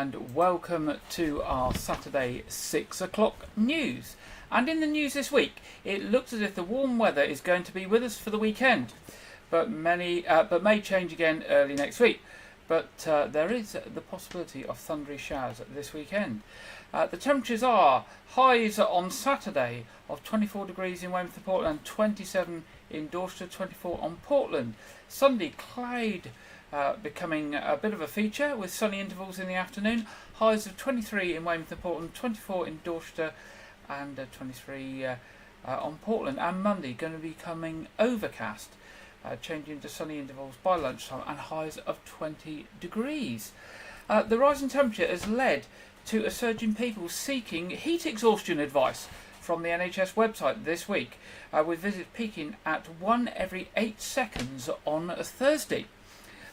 and welcome to our Saturday 6 o'clock news. And in the news this week, it looks as if the warm weather is going to be with us for the weekend, but may change again early next week. But there is the possibility of thundery showers this weekend. The temperatures are highs on Saturday of 24 degrees in Weymouth and Portland, 27 in Dorchester, 24 on Portland. Sunday, cloud becoming a bit of a feature with sunny intervals in the afternoon. Highs of 23 in Weymouth and Portland, 24 in Dorchester and 23 on Portland. And Monday going to be becoming overcast, changing to sunny intervals by lunchtime and highs of 20 degrees. The rising temperature has led to a surge in people seeking heat exhaustion advice from the NHS website this week, with visits peaking at 1 every 8 seconds on a Thursday.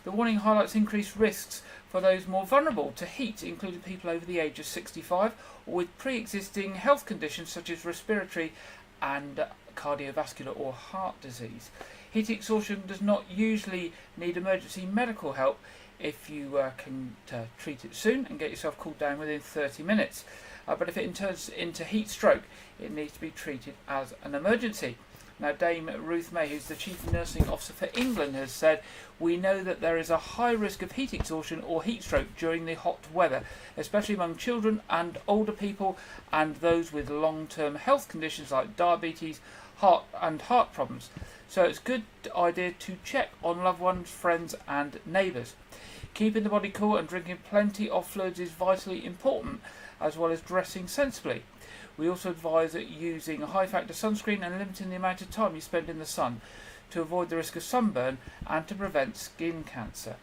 The warning highlights increased risks for those more vulnerable to heat, including people over the age of 65 or with pre-existing health conditions such as respiratory and cardiovascular or heart disease. Heat exhaustion does not usually need emergency medical help if you can treat it soon and get yourself cooled down within 30 minutes. But if it turns into heat stroke, it needs to be treated as an emergency. Now, Dame Ruth May, who's the Chief Nursing Officer for England, has said, "We know that there is a high risk of heat exhaustion or heat stroke during the hot weather, especially among children and older people and those with long-term health conditions like diabetes, heart problems. So it's a good idea to check on loved ones, friends and neighbours. Keeping the body cool and drinking plenty of fluids is vitally important, as well as dressing sensibly. We also advise using a high-factor sunscreen and limiting the amount of time you spend in the sun to avoid the risk of sunburn and to prevent skin cancer.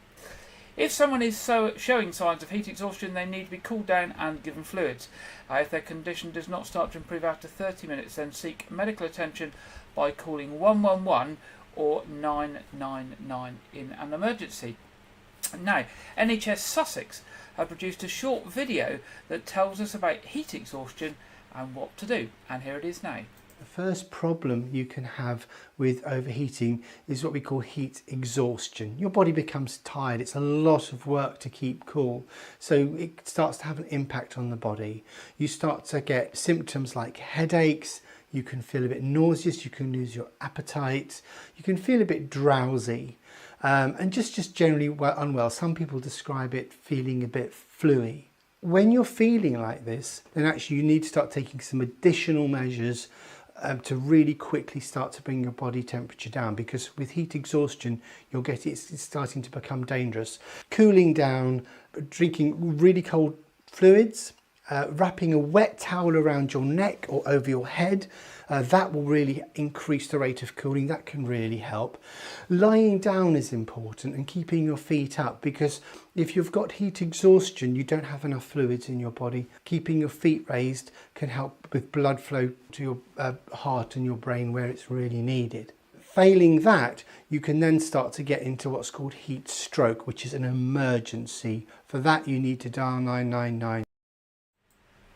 If someone is showing signs of heat exhaustion, they need to be cooled down and given fluids. If their condition does not start to improve after 30 minutes, then seek medical attention by calling 111 or 999 in an emergency." Now, NHS Sussex have produced a short video that tells us about heat exhaustion and what to do, and here it is now. The first problem you can have with overheating is what we call heat exhaustion. Your body becomes tired. It's a lot of work to keep cool. So it starts to have an impact on the body. You start to get symptoms like headaches. You can feel a bit nauseous. You can lose your appetite. You can feel a bit drowsy. And just generally unwell. Some people describe it feeling a bit fluey. When you're feeling like this, then actually you need to start taking some additional measures to really quickly start to bring your body temperature down, because with heat exhaustion it's starting to become dangerous. Cooling down, drinking really cold fluids, wrapping a wet towel around your neck or over your head, that will really increase the rate of cooling. That can really help. Lying down is important and keeping your feet up, because if you've got heat exhaustion, you don't have enough fluids in your body. Keeping your feet raised can help with blood flow to your heart and your brain where it's really needed. Failing that, you can then start to get into what's called heat stroke, which is an emergency. For that, you need to dial 999.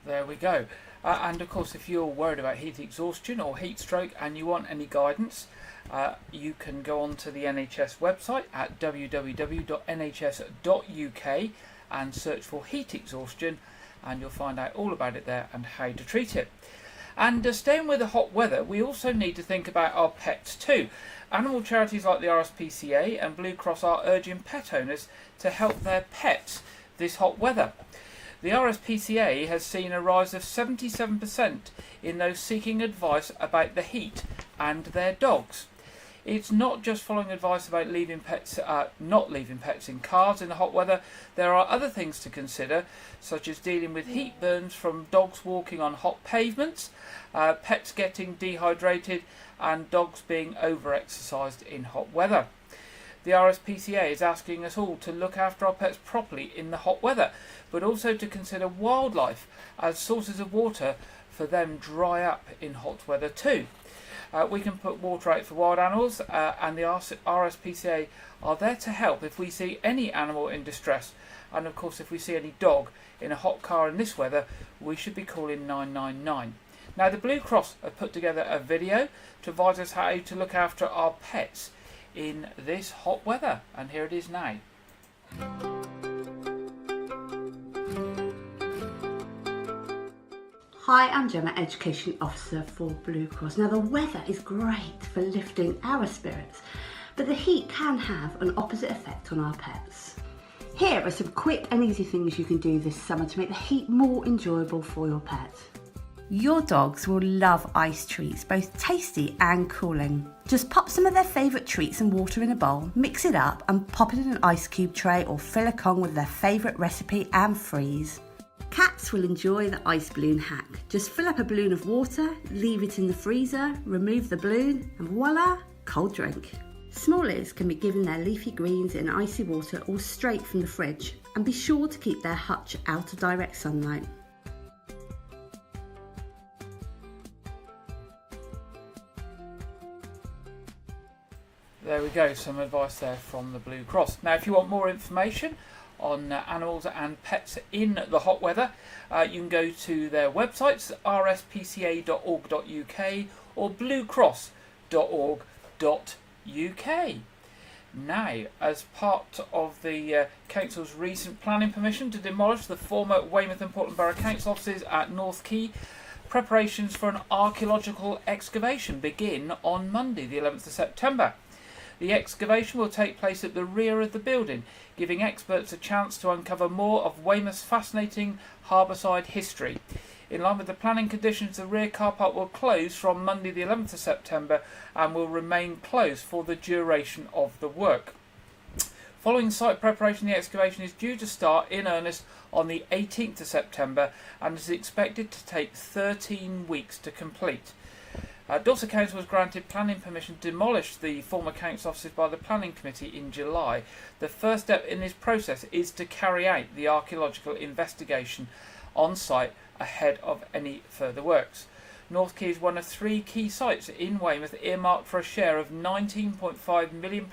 There we go. And of course, if you're worried about heat exhaustion or heat stroke and you want any guidance, you can go on to the NHS website at www.nhs.uk and search for heat exhaustion, and you'll find out all about it there and how to treat it. And staying with the hot weather, we also need to think about our pets too. Animal charities like the RSPCA and Blue Cross are urging pet owners to help their pets this hot weather. The RSPCA has seen a rise of 77% in those seeking advice about the heat and their dogs. It's not just following advice about not leaving pets in cars in the hot weather. There are other things to consider, such as dealing with heat burns from dogs walking on hot pavements, pets getting dehydrated, and dogs being over-exercised in hot weather. The RSPCA is asking us all to look after our pets properly in the hot weather, but also to consider wildlife as sources of water for them dry up in hot weather too. We can put water out for wild animals, and the RSPCA are there to help if we see any animal in distress. And of course, if we see any dog in a hot car in this weather, we should be calling 999. Now, the Blue Cross have put together a video to advise us how to look after our pets in this hot weather, and here it is now. Hi, I'm Gemma, Education Officer for Blue Cross. Now, the weather is great for lifting our spirits, but the heat can have an opposite effect on our pets. Here are some quick and easy things you can do this summer to make the heat more enjoyable for your pet. Your dogs will love ice treats, both tasty and cooling. Just pop some of their favourite treats and water in a bowl, mix it up and pop it in an ice cube tray or fill a Kong with their favourite recipe and freeze. Cats will enjoy the ice balloon hack. Just fill up a balloon of water, leave it in the freezer, remove the balloon and voila, cold drink. Smallies can be given their leafy greens in icy water or straight from the fridge, and be sure to keep their hutch out of direct sunlight. There we go, some advice there from the Blue Cross. Now, if you want more information on animals and pets in the hot weather, you can go to their websites, rspca.org.uk or bluecross.org.uk. Now, as part of the Council's recent planning permission to demolish the former Weymouth and Portland Borough Council offices at North Quay, preparations for an archaeological excavation begin on Monday, the 11th of September. The excavation will take place at the rear of the building, giving experts a chance to uncover more of Weymouth's fascinating harbourside history. In line with the planning conditions, the rear car park will close from Monday the 11th of September and will remain closed for the duration of the work. Following site preparation, the excavation is due to start in earnest on the 18th of September and is expected to take 13 weeks to complete. Dorset Council was granted planning permission to demolish the former council offices by the Planning Committee in July. The first step in this process is to carry out the archaeological investigation on site ahead of any further works. North Quay is one of 3 key sites in Weymouth earmarked for a share of £19.5 million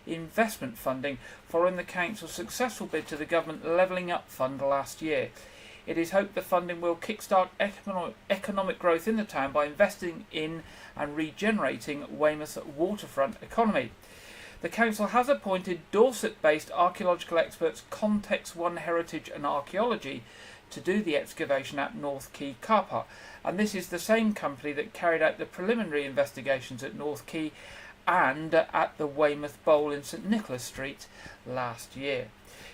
investment funding following the council's successful bid to the Government Levelling Up Fund last year. It is hoped the funding will kickstart economic growth in the town by investing in and regenerating Weymouth's waterfront economy. The council has appointed Dorset-based archaeological experts Context One Heritage and Archaeology to do the excavation at North Quay car park, and this is the same company that carried out the preliminary investigations at North Quay and at the Weymouth Bowl in St Nicholas Street last year.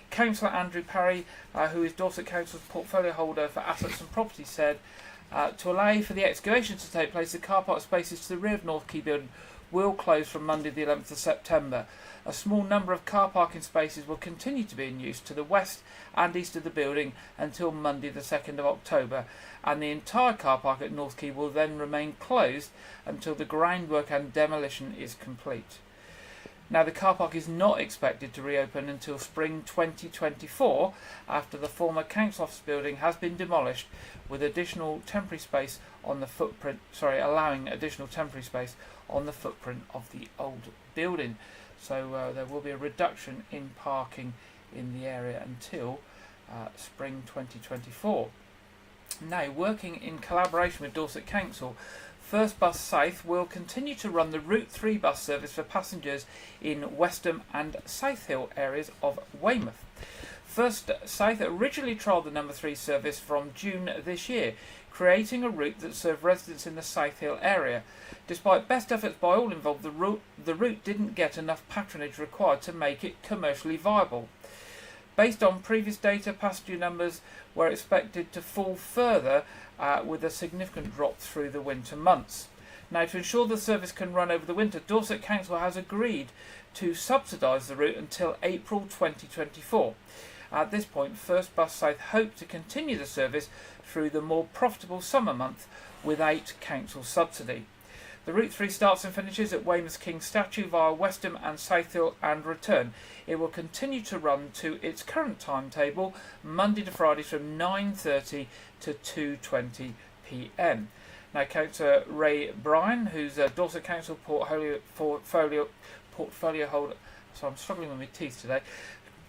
Councillor Andrew Parry, who is Dorset Council's portfolio holder for assets and property, said to allow for the excavation to take place, the car park spaces to the rear of North Quay building will close from Monday the 11th of September. A small number of car parking spaces will continue to be in use to the west and east of the building until Monday the 2nd of October, and the entire car park at North Quay will then remain closed until the groundwork and demolition is complete. Now, the car park is not expected to reopen until spring 2024 after the former council office building has been demolished, with additional temporary space on the footprint, allowing additional temporary space on the footprint of the old building. So there will be a reduction in parking in the area until spring 2024. Now, working in collaboration with Dorset Council, First Bus South will continue to run the Route 3 bus service for passengers in Westham and South Hill areas of Weymouth. First South originally trialled the number 3 service from June this year, creating a route that served residents in the South Hill area. Despite best efforts by all involved, the route didn't get enough patronage required to make it commercially viable. Based on previous data, passenger numbers were expected to fall further with a significant drop through the winter months. Now, to ensure the service can run over the winter, Dorset Council has agreed to subsidise the route until April 2024. At this point, First Bus South hope to continue the service through the more profitable summer month without council subsidy. The Route 3 starts and finishes at Weymouth King Statue via Westham and South Hill and return. It will continue to run to its current timetable, Monday to Friday from 9:30 to 2:20 p.m. Now, Councillor Ray Bryan, who's a Dorset Council portfolio holder, so I'm struggling with my teeth today,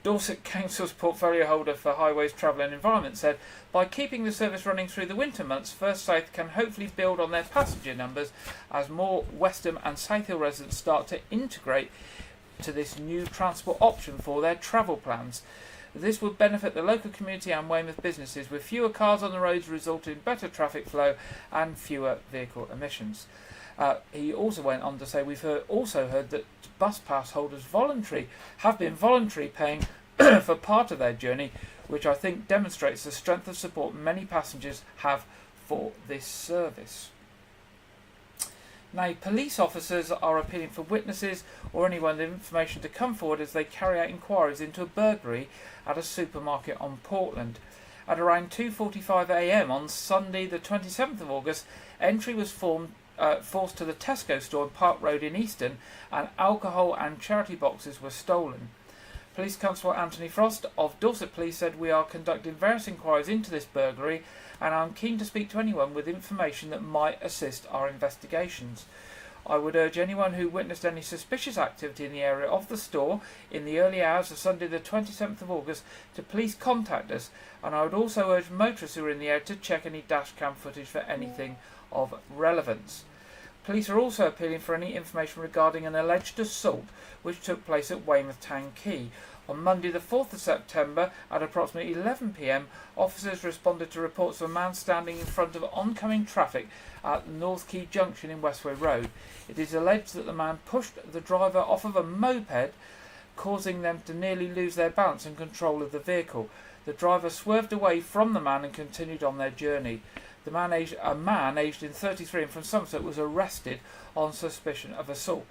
Dorset Council's portfolio holder for Highways, Travel and Environment, said, by keeping the service running through the winter months, First South can hopefully build on their passenger numbers as more Westham and South Hill residents start to integrate to this new transport option for their travel plans. This would benefit the local community and Weymouth businesses, with fewer cars on the roads resulting in better traffic flow and fewer vehicle emissions. He also went on to say, we've also heard that bus pass holders have been voluntary paying for part of their journey, which I think demonstrates the strength of support many passengers have for this service. Now, police officers are appealing for witnesses or anyone with information to come forward as they carry out inquiries into a burglary at a supermarket on Portland. At around 2:45 a.m. on Sunday the 27th of August, entry was forced to the Tesco store on Park Road in Easton, and alcohol and charity boxes were stolen. Police Constable Anthony Frost of Dorset Police said, "We are conducting various inquiries into this burglary, and I'm keen to speak to anyone with information that might assist our investigations. I would urge anyone who witnessed any suspicious activity in the area of the store in the early hours of Sunday the 27th of August to please contact us, and I would also urge motorists who are in the area to check any dashcam footage for anything of relevance." Police are also appealing for any information regarding an alleged assault which took place at Weymouth Town Quay. On Monday the 4th of September at approximately 11 p.m, officers responded to reports of a man standing in front of oncoming traffic at North Quay Junction in Westway Road. It is alleged that the man pushed the driver off of a moped, causing them to nearly lose their balance and control of the vehicle. The driver swerved away from the man and continued on their journey. A man aged in 33 and from Somerset was arrested on suspicion of assault.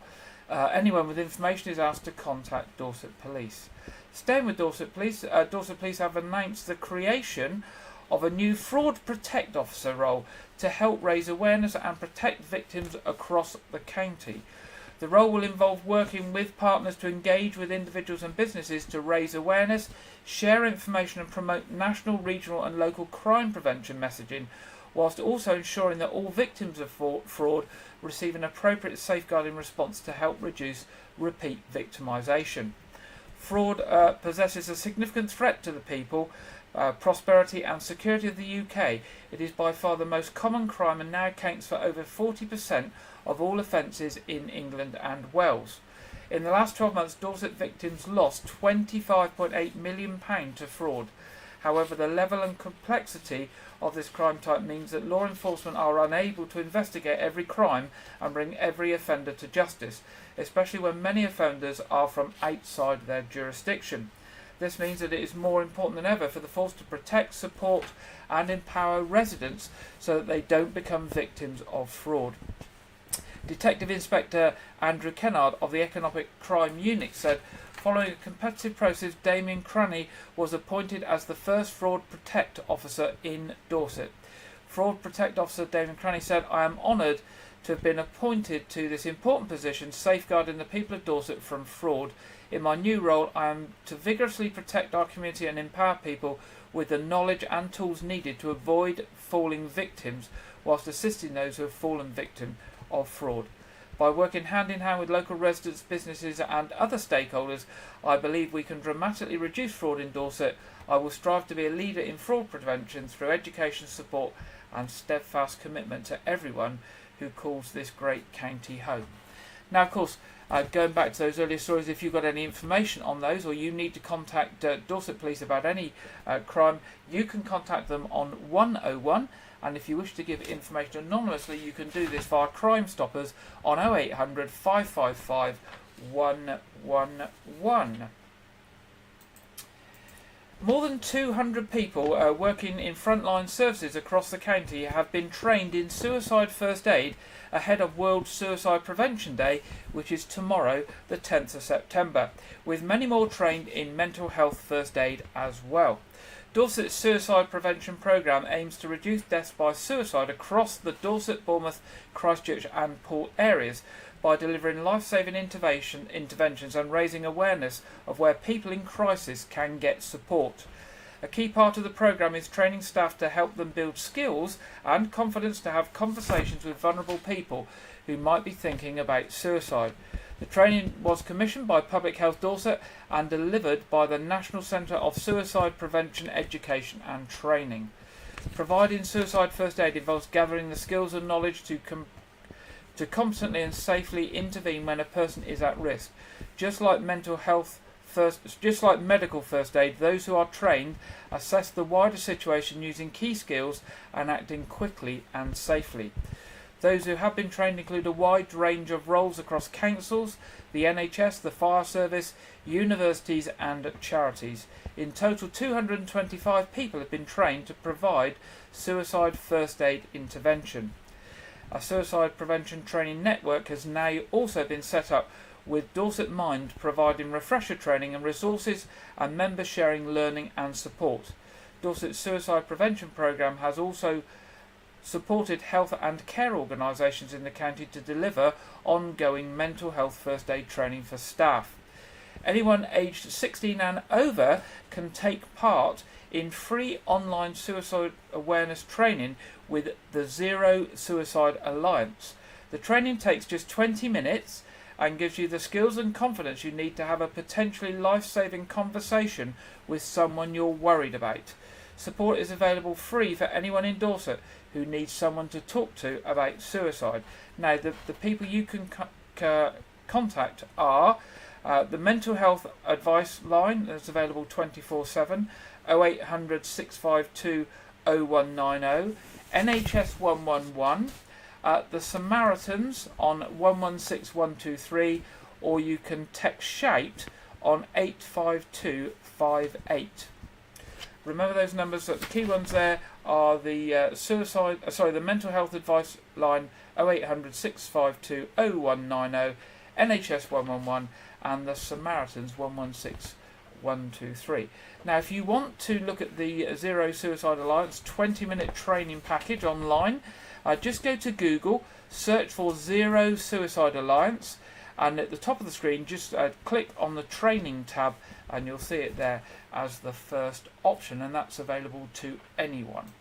Anyone with information is asked to contact Dorset Police. Staying with Dorset Police have announced the creation of a new Fraud Protect Officer role to help raise awareness and protect victims across the county. The role will involve working with partners to engage with individuals and businesses to raise awareness, share information and promote national, regional and local crime prevention messaging, whilst also ensuring that all victims of fraud receive an appropriate safeguarding response to help reduce repeat victimisation. Fraud possesses a significant threat to the people, prosperity and security of the UK. It is by far the most common crime and now accounts for over 40% of all offences in England and Wales. In the last 12 months, Dorset victims lost £25.8 million to fraud. However, the level and complexity of this crime type means that law enforcement are unable to investigate every crime and bring every offender to justice, especially when many offenders are from outside their jurisdiction. This means that it is more important than ever for the force to protect, support and empower residents so that they don't become victims of fraud. Detective Inspector Andrew Kennard of the Economic Crime Unit said, "Following a competitive process, Damien Cranny was appointed as the first Fraud Protect Officer in Dorset." Fraud Protect Officer Damien Cranny said, "I am honoured to have been appointed to this important position, safeguarding the people of Dorset from fraud. In my new role, I am to vigorously protect our community and empower people with the knowledge and tools needed to avoid falling victims, whilst assisting those who have fallen victim of fraud. By working hand in hand with local residents, businesses and other stakeholders, I believe we can dramatically reduce fraud in Dorset. I will strive to be a leader in fraud prevention through education, support and steadfast commitment to everyone who calls this great county home." Now, of course, going back to those earlier stories, if you've got any information on those or you need to contact Dorset Police about any crime, you can contact them on 101. And if you wish to give information anonymously, you can do this via Crime Stoppers on 0800 555 111. More than 200 people working in frontline services across the county have been trained in suicide first aid ahead of World Suicide Prevention Day, which is tomorrow, the 10th of September, with many more trained in mental health first aid as well. Dorset's suicide prevention programme aims to reduce deaths by suicide across the Dorset, Bournemouth, Christchurch and Port areas by delivering life-saving interventions and raising awareness of where people in crisis can get support. A key part of the programme is training staff to help them build skills and confidence to have conversations with vulnerable people who might be thinking about suicide. The training was commissioned by Public Health Dorset and delivered by the National Centre of Suicide Prevention, Education and Training. Providing suicide first aid involves gathering the skills and knowledge to competently and safely intervene when a person is at risk. Just like mental health just like medical first aid, those who are trained assess the wider situation using key skills and acting quickly and safely. Those who have been trained include a wide range of roles across councils, the NHS, the fire service, universities and charities. In total, 225 people have been trained to provide suicide first aid intervention. A suicide prevention training network has now also been set up, with Dorset Mind providing refresher training and resources and members sharing learning and support. Dorset's suicide prevention programme has also supported health and care organisations in the county to deliver ongoing mental health first aid training for staff. Anyone aged 16 and over can take part in free online suicide awareness training with the Zero Suicide Alliance. The training takes just 20 minutes and gives you the skills and confidence you need to have a potentially life-saving conversation with someone you're worried about. Support is available free for anyone in Dorset who needs someone to talk to about suicide. Now, the people you can contact are the Mental Health Advice Line, that's available 24/7, 0800 652 0190, NHS 111, the Samaritans on 116123, or you can text SHOUT on 85258. Remember those numbers. The key ones there are the the Mental Health Advice Line 0800 652 0190, NHS 111, and the Samaritans 116123. Now, if you want to look at the Zero Suicide Alliance 20-minute training package online, just go to Google, search for Zero Suicide Alliance, and at the top of the screen just click on the training tab and you'll see it there as the first option, and that's available to anyone.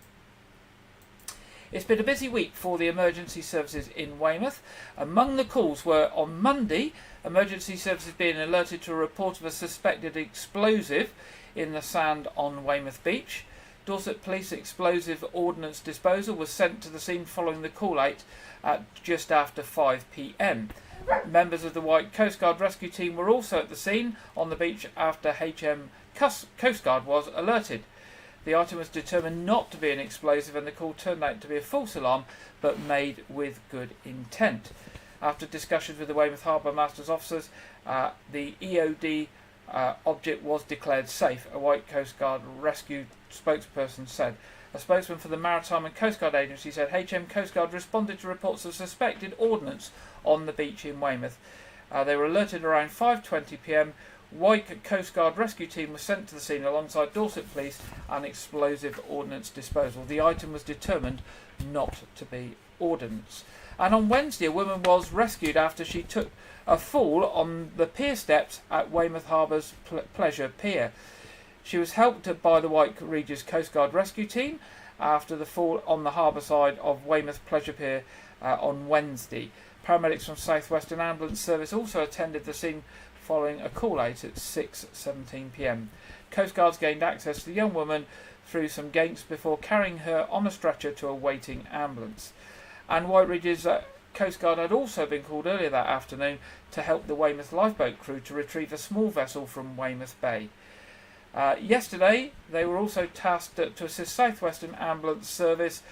It's been a busy week for the emergency services in Weymouth. Among the calls were on Monday, emergency services being alerted to a report of a suspected explosive in the sand on Weymouth Beach. Dorset Police Explosive Ordnance Disposal was sent to the scene following the call-out at just after 5 p.m. Members of the White Coast Guard rescue team were also at the scene on the beach after HM Coast Guard was alerted. The item was determined not to be an explosive and the call turned out to be a false alarm, but made with good intent. After discussions with the Weymouth Harbour Master's officers, the EOD object was declared safe, a White Coast Guard rescue spokesperson said. A spokesman for the Maritime and Coast Guard Agency said HM Coast Guard responded to reports of suspected ordnance on the beach in Weymouth. They were alerted around 5:20 p.m. White Coast Guard rescue team was sent to the scene alongside Dorset Police and Explosive Ordnance Disposal. The item was determined not to be ordnance. And on Wednesday, a woman was rescued after she took a fall on the pier steps at Weymouth Harbour's Pleasure Pier. She was helped by the White Regis Coast Guard rescue team after the fall on the harbour side of Weymouth Pleasure Pier on Wednesday. Paramedics from South Western Ambulance Service also attended the scene following a call-out at 6:17 p.m. Coast Guards gained access to the young woman through some gates before carrying her on a stretcher to a waiting ambulance. And White Regis Coast Guard had also been called earlier that afternoon to help the Weymouth lifeboat crew to retrieve a small vessel from Weymouth Bay. Yesterday, they were also tasked to assist South Western Ambulance Service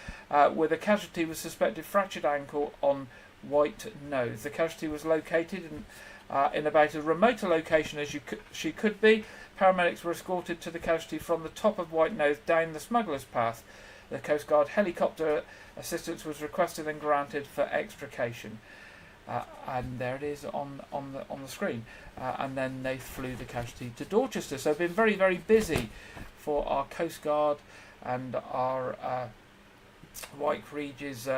with a casualty with suspected fractured ankle on White Nose. The casualty was located in about as remote a location as she could be. Paramedics were escorted to the casualty from the top of White Nose down the Smuggler's Path. The Coast Guard helicopter assistance was requested and granted for extrication. And there it is on the screen. And then they flew the casualty to Dorchester. So it's been very, very busy for our Coast Guard and our White Regis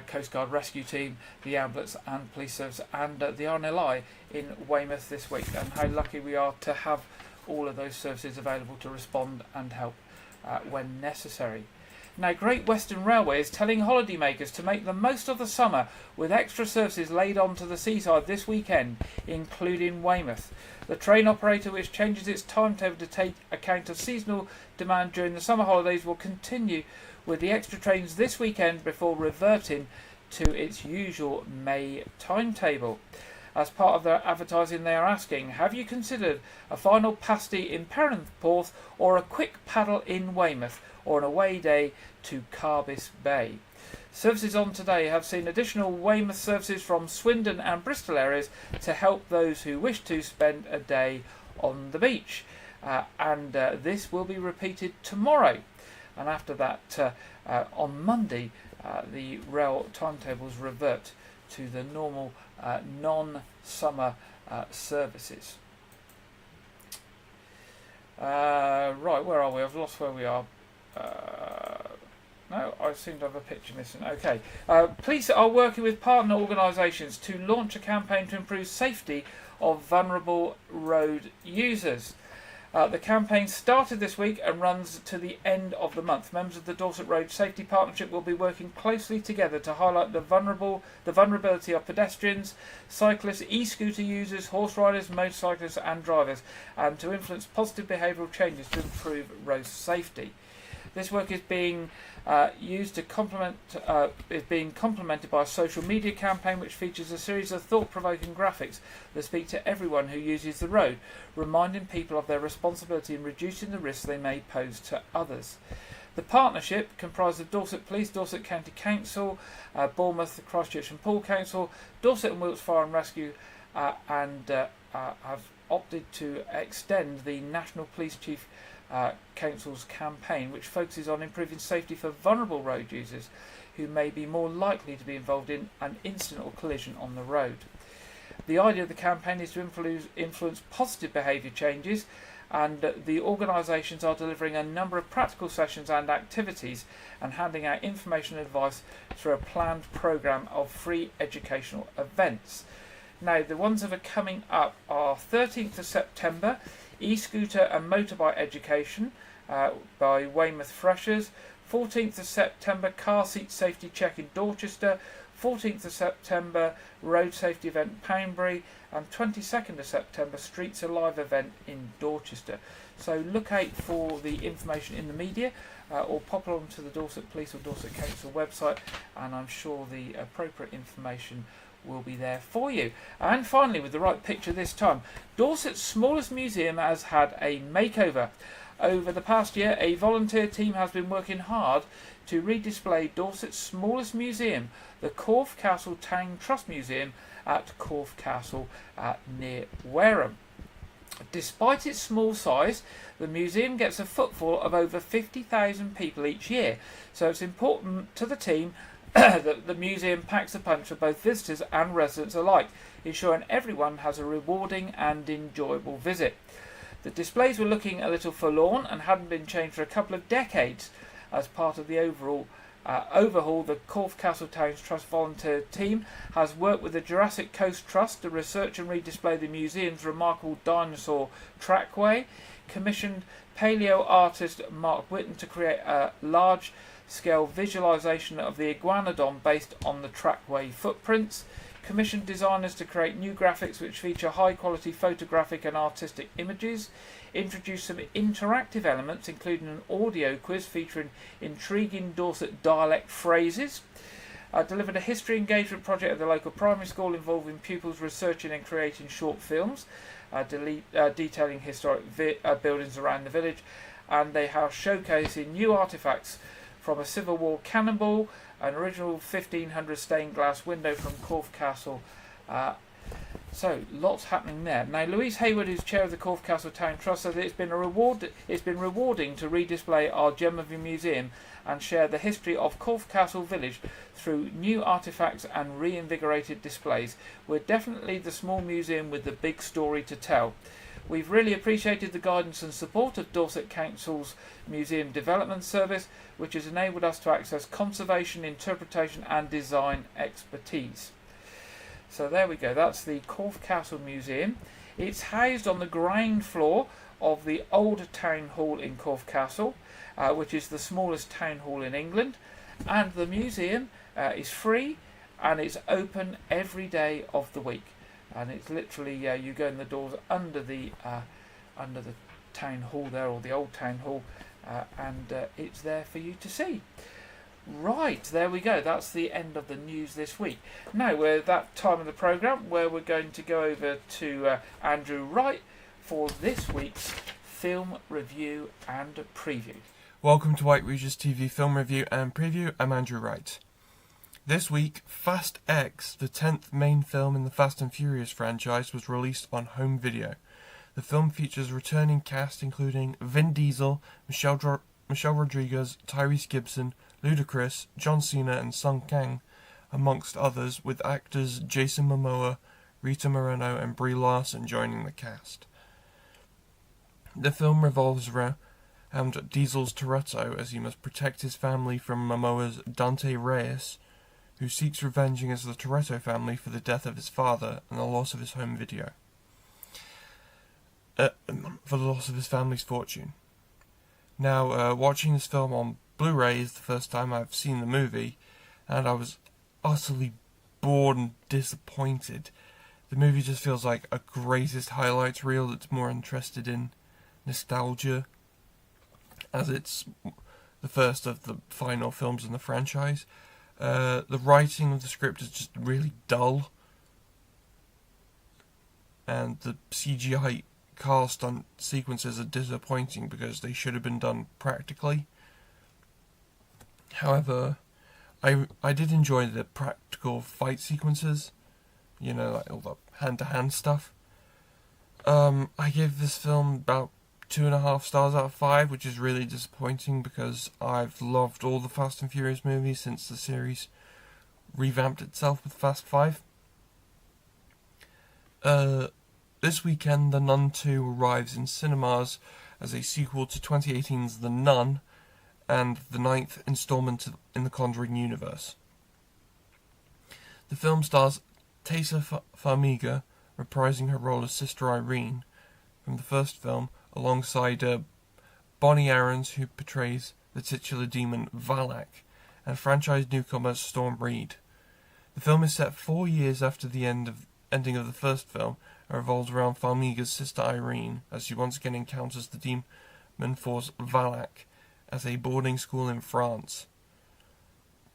Coast Guard rescue team, the ambulance and police service, and the RNLI in Weymouth this week. And how lucky we are to have all of those services available to respond and help when necessary. Now, Great Western Railway is telling holidaymakers to make the most of the summer with extra services laid onto the seaside this weekend, including Weymouth. The train operator, which changes its timetable to take account of seasonal demand during the summer holidays, will continue with the extra trains this weekend before reverting to its usual May timetable. As part of their advertising, they are asking, have you considered a final pasty in Perranporth or a quick paddle in Weymouth or an away day to Carbis Bay? Services on today have seen additional Weymouth services from Swindon and Bristol areas to help those who wish to spend a day on the beach. And this will be repeated tomorrow. And after that, on Monday, the rail timetables revert to the normal non-summer services. Right, where are we? I've lost where we are. No, I seem to have a picture missing. Okay. Police are working with partner organisations to launch a campaign to improve safety of vulnerable road users. The campaign started this week and runs to the end of the month. Members of the Dorset Road Safety Partnership will be working closely together to highlight the vulnerability of pedestrians, cyclists, e-scooter users, horse riders, motorcyclists and drivers, and to influence positive behavioural changes to improve road safety. This work is being complemented by a social media campaign which features a series of thought-provoking graphics that speak to everyone who uses the road, reminding people of their responsibility in reducing the risks they may pose to others. The partnership, comprised of Dorset Police, Dorset County Council, Bournemouth, Christchurch and Poole Council, Dorset and Wilts Fire and Rescue, and have opted to extend the National Police Chief Council's campaign, which focuses on improving safety for vulnerable road users who may be more likely to be involved in an incident or collision on the road. The idea of the campaign is to influence positive behaviour changes, and the organisations are delivering a number of practical sessions and activities and handing out information and advice through a planned programme of free educational events. Now, the ones that are coming up are 13th of September, e-scooter and motorbike education by Weymouth Freshers, 14th of September, car seat safety check in Dorchester, 14th of September, road safety event Poundbury, and 22nd of September, Streets Alive event in Dorchester. So look out for the information in the media or pop along to the Dorset Police or Dorset Council website, and I'm sure the appropriate information will be there for you. And finally, with the right picture this time, Dorset's smallest museum has had a makeover. Over the past year, a volunteer team has been working hard to redisplay Dorset's smallest museum, the Corfe Castle Town Trust Museum at Corfe Castle near Wareham. Despite its small size, the museum gets a footfall of over 50,000 people each year, so it's important to the team that the museum packs a punch for both visitors and residents alike, ensuring everyone has a rewarding and enjoyable visit. The displays were looking a little forlorn and hadn't been changed for a couple of decades. As part of the overall overhaul, the Corfe Castle Towns Trust volunteer team has worked with the Jurassic Coast Trust to research and redisplay the museum's remarkable dinosaur trackway, commissioned paleo artist Mark Whitten to create a large-scale visualisation of the iguanodon based on the trackway footprints, commissioned designers to create new graphics which feature high-quality photographic and artistic images, introduced some interactive elements including an audio quiz featuring intriguing Dorset dialect phrases, delivered a history engagement project at the local primary school involving pupils researching and creating short films detailing historic buildings around the village, and they are showcasing new artefacts from a Civil War cannonball, an original 1500 stained glass window from Corfe Castle. So lots happening there. Now, Louise Hayward, who's chair of the Corfe Castle Town Trust, says it's been rewarding to redisplay our gem of a museum and share the history of Corfe Castle Village through new artefacts and reinvigorated displays. We're definitely the small museum with the big story to tell. We've really appreciated the guidance and support of Dorset Council's Museum Development Service, which has enabled us to access conservation, interpretation and design expertise. So there we go, that's the Corfe Castle Museum. It's housed on the ground floor of the old town hall in Corfe Castle, which is the smallest town hall in England, and the museum is free and it's open every day of the week. And it's literally you go in the doors under the town hall there, or the old town hall, and it's there for you to see. Right, there we go. That's the end of the news this week. Now we're at that time of the programme where we're going to go over to Andrew Wright for this week's film review and preview. Welcome to White Rouge's TV film review and preview. I'm Andrew Wright. This week, Fast X, the 10th main film in the Fast and Furious franchise, was released on home video. The film features returning cast including Vin Diesel, Michelle Rodriguez, Tyrese Gibson, Ludacris, John Cena and Sung Kang, amongst others, with actors Jason Momoa, Rita Moreno and Brie Larson joining the cast. The film revolves around Diesel's Toretto as he must protect his family from Momoa's Dante Reyes, who seeks revenge against the Toretto family for the death of his father and the loss of his home video. For the loss of his family's fortune. Now, watching this film on Blu-ray is the first time I've seen the movie, and I was utterly bored and disappointed. The movie just feels like a greatest highlights reel that's more interested in nostalgia, as it's the first of the final films in the franchise. The writing of the script is just really dull, and the CGI car stunt sequences are disappointing because they should have been done practically. However, I did enjoy the practical fight sequences, like all the hand-to-hand stuff. I gave this film about 2.5 stars out of 5, which is really disappointing because I've loved all the Fast and Furious movies since the series revamped itself with Fast 5. This weekend, The Nun 2 arrives in cinemas as a sequel to 2018's The Nun, and the 9th installment in the Conjuring universe. The film stars Taissa Farmiga, reprising her role as Sister Irene from the first film, alongside Bonnie Aarons, who portrays the titular demon Valak, and franchise newcomer Storm Reed. The film is set 4 years after the ending of the first film, and revolves around Farmiga's sister Irene, as she once again encounters the demon force Valak at a boarding school in France.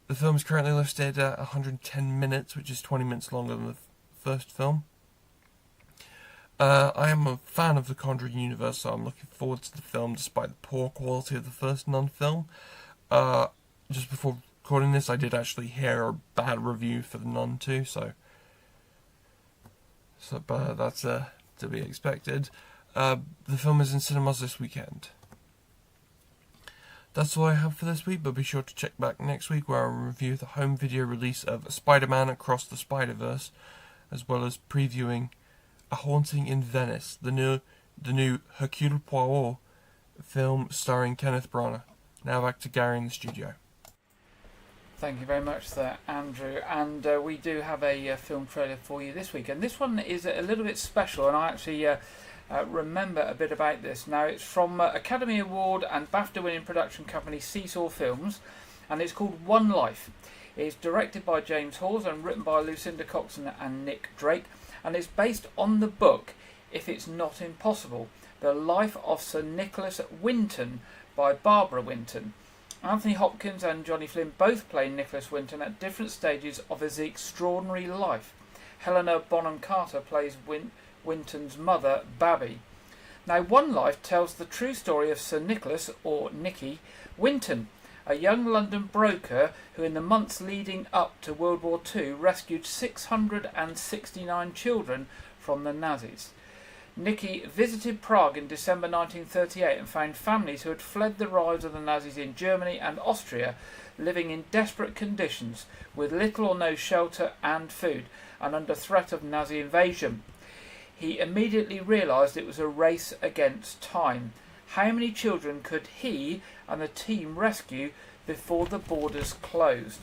The film is currently listed at 110 minutes, which is 20 minutes longer than the first film. I am a fan of the Conjuring universe, so I'm looking forward to the film despite the poor quality of the first Nun film. Just before recording this, I did actually hear a bad review for the Nun 2, so that's to be expected. The film is in cinemas this weekend. That's all I have for this week, but be sure to check back next week where I'll review the home video release of Spider-Man Across the Spider-Verse, as well as previewing A Haunting in Venice, the new Hercule Poirot film starring Kenneth Branagh. Now back to Gary in the studio. Thank you very much there, Andrew. And we do have a film trailer for you this week. And this one is a little bit special, and I actually remember a bit about this. Now, it's from Academy Award and BAFTA-winning production company Seesaw Films, and it's called One Life. It's directed by James Hawes and written by Lucinda Coxon and Nick Drake, and it's based on the book If It's Not Impossible, The Life of Sir Nicholas Winton by Barbara Winton. Anthony Hopkins and Johnny Flynn both play Nicholas Winton at different stages of his extraordinary life. Helena Bonham Carter plays Winton's mother, Babby. Now, One Life tells the true story of Sir Nicholas, or Nicky, Winton, a young London broker who in the months leading up to World War II rescued 669 children from the Nazis. Nicky visited Prague in December 1938 and found families who had fled the rise of the Nazis in Germany and Austria, living in desperate conditions with little or no shelter and food, and under threat of Nazi invasion. He immediately realised it was a race against time. How many children could he and the team rescue before the borders closed?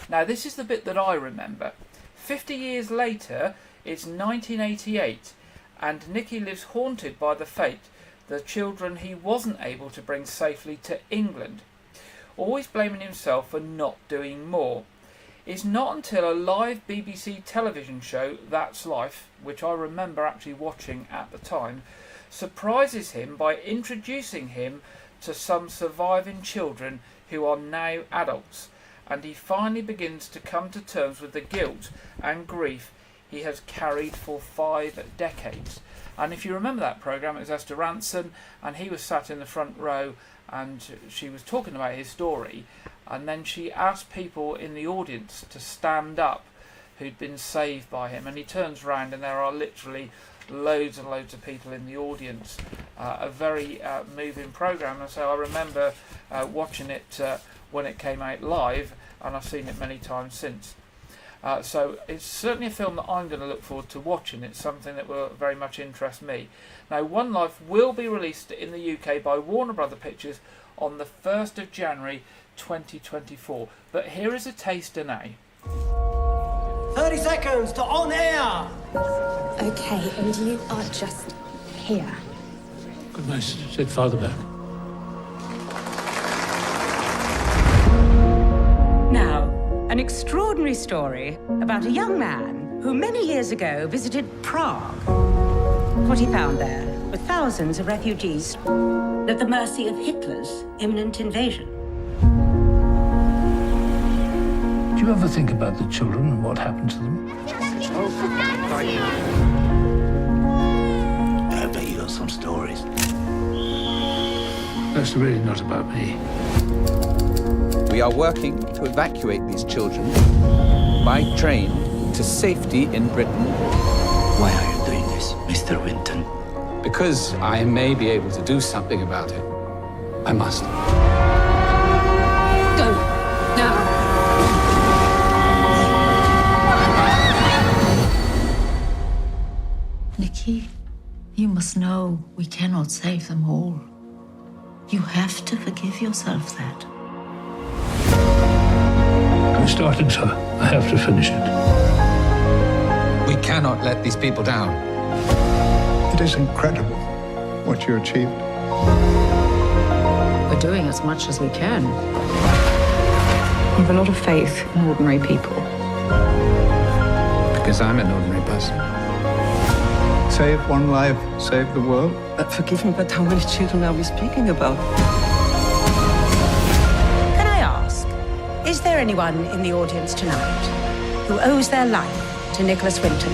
Now, this is the bit that I remember. 50 years later, it's 1988, and Nicky lives haunted by the fate the children he wasn't able to bring safely to England, always blaming himself for not doing more. It's not until a live BBC television show, That's Life, which I remember actually watching at the time, surprises him by introducing him to some surviving children who are now adults, and he finally begins to come to terms with the guilt and grief he has carried for 5 decades. And if you remember that programme, it was Esther Rantzen, and he was sat in the front row, and she was talking about his story, and then she asked people in the audience to stand up who'd been saved by him, and he turns around and there are literally loads and loads of people in the audience. A very moving programme, and so I remember watching it when it came out live, and I've seen it many times since. So it's certainly a film that I'm going to look forward to watching. It's something that will very much interest me. Now, One Life will be released in the UK by Warner Brother Pictures on the 1st of January 2024. But here is a taster now. 30 seconds to on air! Okay, and you are just here. Good night. Sit farther back. Now, an extraordinary story about a young man who many years ago visited Prague. What he found there were thousands of refugees at the mercy of Hitler's imminent invasion. Do you ever think about the children and what happened to them? I bet you got some stories. That's really not about me. We are working to evacuate these children by train to safety in Britain. Why are you doing this, Mr. Winton? Because I may be able to do something about it. I must. Go now. Nikki, you must know we cannot save them all. You have to forgive yourself that. I started, so I have to finish it. We cannot let these people down. It is incredible what you achieved. We're doing as much as we can. You have a lot of faith in ordinary people. Because I'm an ordinary person. Save one life, save the world. Forgive me, but how many children are we speaking about? Can I ask, is there anyone in the audience tonight who owes their life to Nicholas Winton?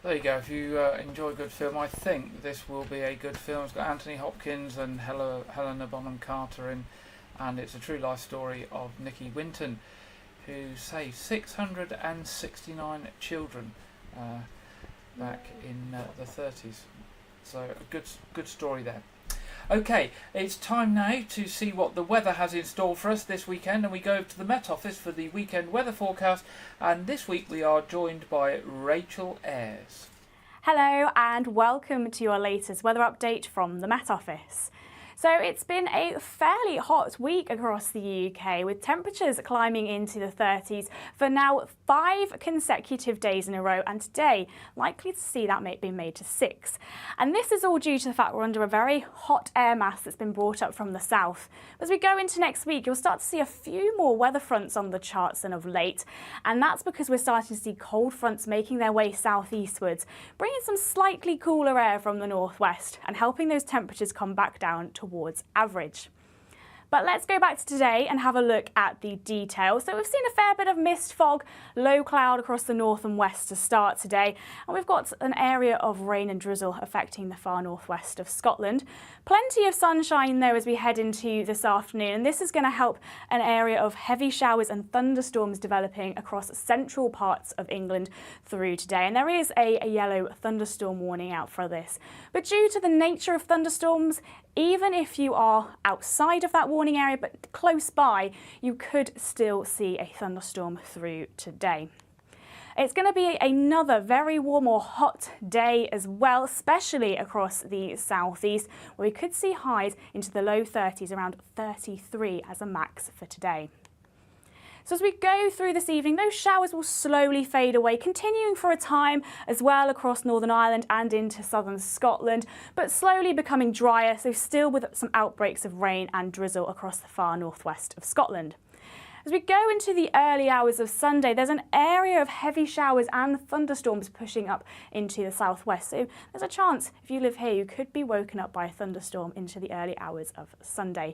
There you go. If you enjoy a good film, I think this will be a good film. It's got Anthony Hopkins and Helena Bonham Carter in, and it's a true life story of Nicky Winton, who saved 669 children back in the 30s. So a good story there. Okay, it's time now to see what the weather has in store for us this weekend, and we go to the Met Office for the weekend weather forecast, and this week we are joined by Rachel Ayres. Hello and welcome to your latest weather update from the Met Office. So it's been a fairly hot week across the UK, with temperatures climbing into the 30s for now 5 consecutive days in a row, and today likely to see that be made to 6. And this is all due to the fact we're under a very hot air mass that's been brought up from the south. As we go into next week, you'll start to see a few more weather fronts on the charts than of late, and that's because we're starting to see cold fronts making their way southeastwards, bringing some slightly cooler air from the northwest and helping those temperatures come back down towards average. But let's go back to today and have a look at the details. So we've seen a fair bit of mist, fog, low cloud across the north and west to start today. And we've got an area of rain and drizzle affecting the far northwest of Scotland. Plenty of sunshine though as we head into this afternoon. And this is going to help an area of heavy showers and thunderstorms developing across central parts of England through today. And there is a yellow thunderstorm warning out for this. But due to the nature of thunderstorms, even if you are outside of that warning area but close by, you could still see a thunderstorm through today. It's going to be another very warm or hot day as well, especially across the southeast, where we could see highs into the low 30s, around 33 as a max for today. So as we go through this evening, those showers will slowly fade away, continuing for a time as well across Northern Ireland and into southern Scotland, but slowly becoming drier, so still with some outbreaks of rain and drizzle across the far northwest of Scotland. As we go into the early hours of Sunday, there's an area of heavy showers and thunderstorms pushing up into the southwest. So there's a chance, if you live here, you could be woken up by a thunderstorm into the early hours of Sunday.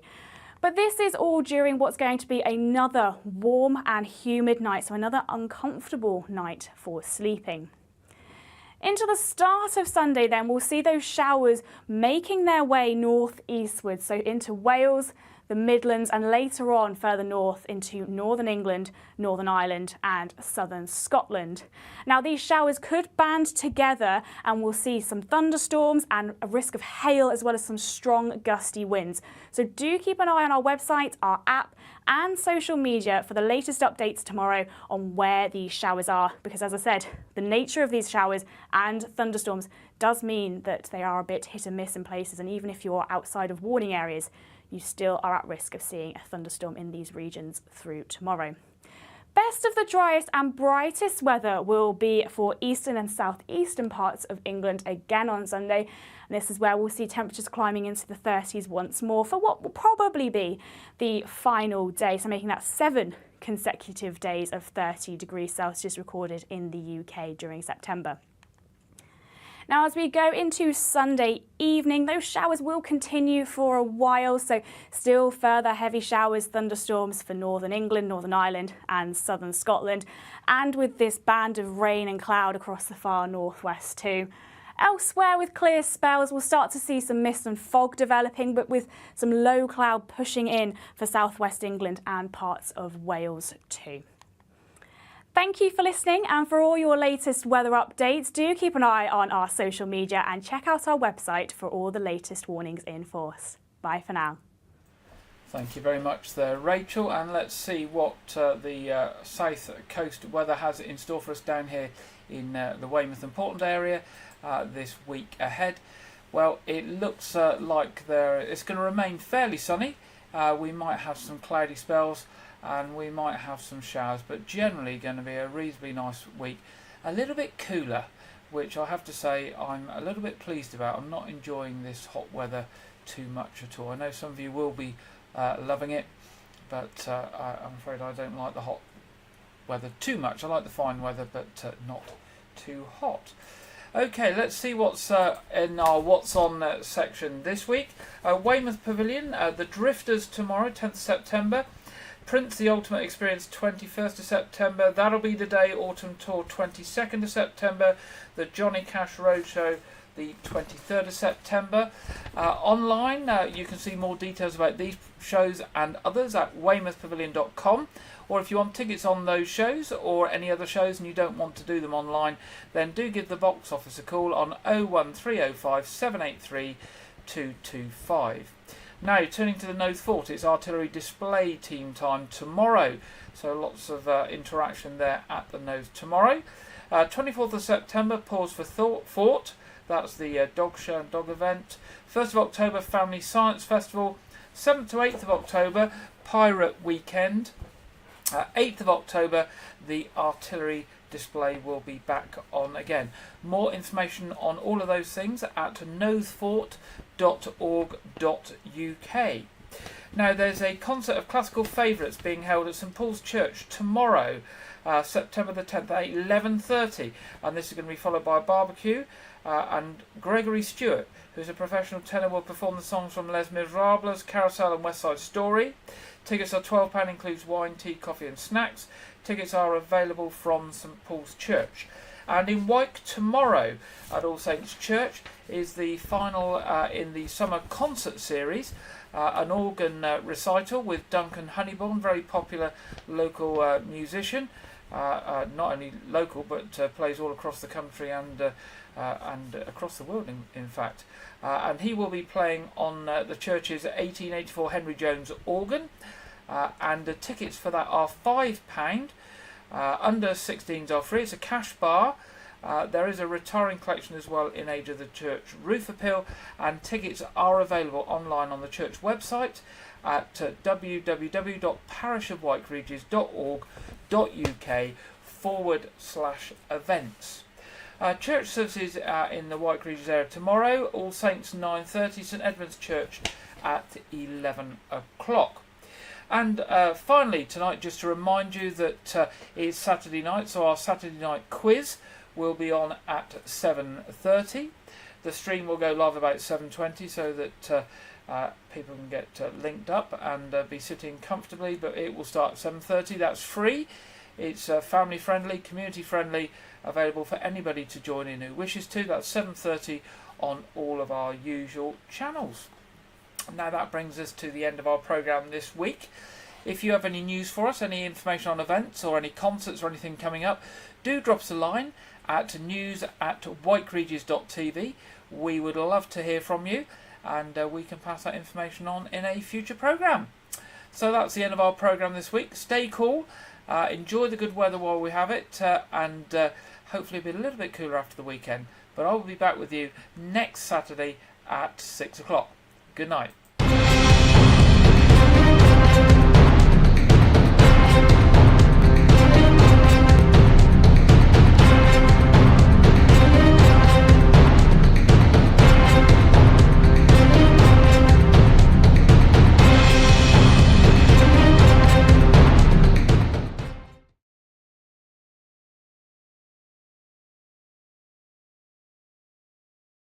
But this is all during what's going to be another warm and humid night, so another uncomfortable night for sleeping. Into the start of Sunday then, we'll see those showers making their way northeastwards, so into Wales, the Midlands, and later on further north into northern England, Northern Ireland and southern Scotland. Now these showers could band together and we'll see some thunderstorms and a risk of hail as well as some strong gusty winds. So do keep an eye on our website, our app and social media for the latest updates tomorrow on where these showers are, because as I said, the nature of these showers and thunderstorms does mean that they are a bit hit and miss in places, and even if you're outside of warning areas, you still are at risk of seeing a thunderstorm in these regions through tomorrow. Best of the driest and brightest weather will be for eastern and southeastern parts of England again on Sunday. And this is where we'll see temperatures climbing into the 30s once more for what will probably be the final day, so making that 7 consecutive days of 30 degrees Celsius recorded in the UK during September. Now, as we go into Sunday evening, those showers will continue for a while, so still further heavy showers, thunderstorms for northern England, Northern Ireland and southern Scotland, and with this band of rain and cloud across the far northwest too. Elsewhere, with clear spells, we'll start to see some mist and fog developing, but with some low cloud pushing in for southwest England and parts of Wales too. Thank you for listening, and for all your latest weather updates, do keep an eye on our social media and check out our website for all the latest warnings in force. Bye for now. Thank you very much there, Rachel, and let's see what the South Coast weather has in store for us down here in the Weymouth and Portland area this week ahead. Well, it looks like it's going to remain fairly sunny. We might have some cloudy spells and we might have some showers, but generally going to be a reasonably nice week. A little bit cooler, which I have to say I'm a little bit pleased about. I'm not enjoying this hot weather too much at all. I know some of you will be loving it, but I'm afraid I don't like the hot weather too much. I like the fine weather, but not too hot. Okay, let's see what's in our What's On section this week. Weymouth Pavilion, the Drifters tomorrow, 10th September. Prince the Ultimate Experience, 21st of September. That'll be the Day Autumn Tour, 22nd of September. The Johnny Cash Roadshow, the 23rd of September. Online, you can see more details about these shows and others at weymouthpavilion.com. Or if you want tickets on those shows or any other shows and you don't want to do them online, then do give the box office a call on 01305 783 225. Now, turning to the Knowth Fort, it's artillery display team time tomorrow. So lots of interaction there at the Knowth tomorrow. 24th of September, Pause for Thought. That's the dog show and dog event. 1st of October, Family Science Festival. 7th to 8th of October, Pirate Weekend. 8th of October, the artillery display will be back on again. More information on all of those things at knowthfort.org.uk. Now, there's a concert of classical favourites being held at St Paul's Church tomorrow, September the 10th at 11:30, and this is going to be followed by a barbecue, and Gregory Stewart, who's a professional tenor, will perform the songs from Les Miserables, Carousel and West Side Story. Tickets are £12, includes wine, tea, coffee and snacks. Tickets are available from St Paul's Church. And in Wyke tomorrow at All Saints Church is the final in the summer concert series, an organ recital with Duncan Honeyborn, very popular local musician, not only local but plays all across the country and across the world in fact. And he will be playing on the church's 1884 Henry Jones organ, and the tickets for that are £5. Under 16s are free. It's a cash bar. There is a retiring collection as well in aid of the church roof appeal, and tickets are available online on the church website at www.parishofwyke.org.uk/events. Church services in the Wyke Regis area tomorrow. All Saints 9:30, St Edmund's Church at 11 o'clock. And finally tonight, just to remind you that it's Saturday night, so our Saturday night quiz will be on at 7:30. The stream will go live about 7:20 so that people can get linked up and be sitting comfortably, but it will start at 7:30. That's free. It's family friendly, community friendly, available for anybody to join in who wishes to. That's 7:30 on all of our usual channels. Now that brings us to the end of our programme this week. If you have any news for us, any information on events or any concerts or anything coming up, do drop us a line at news@whiteregis.tv. We would love to hear from you, and we can pass that information on in a future programme. So that's the end of our programme this week. Stay cool, enjoy the good weather while we have it, and hopefully it'll be a little bit cooler after the weekend. But I will be back with you next Saturday at 6 o'clock. Good night.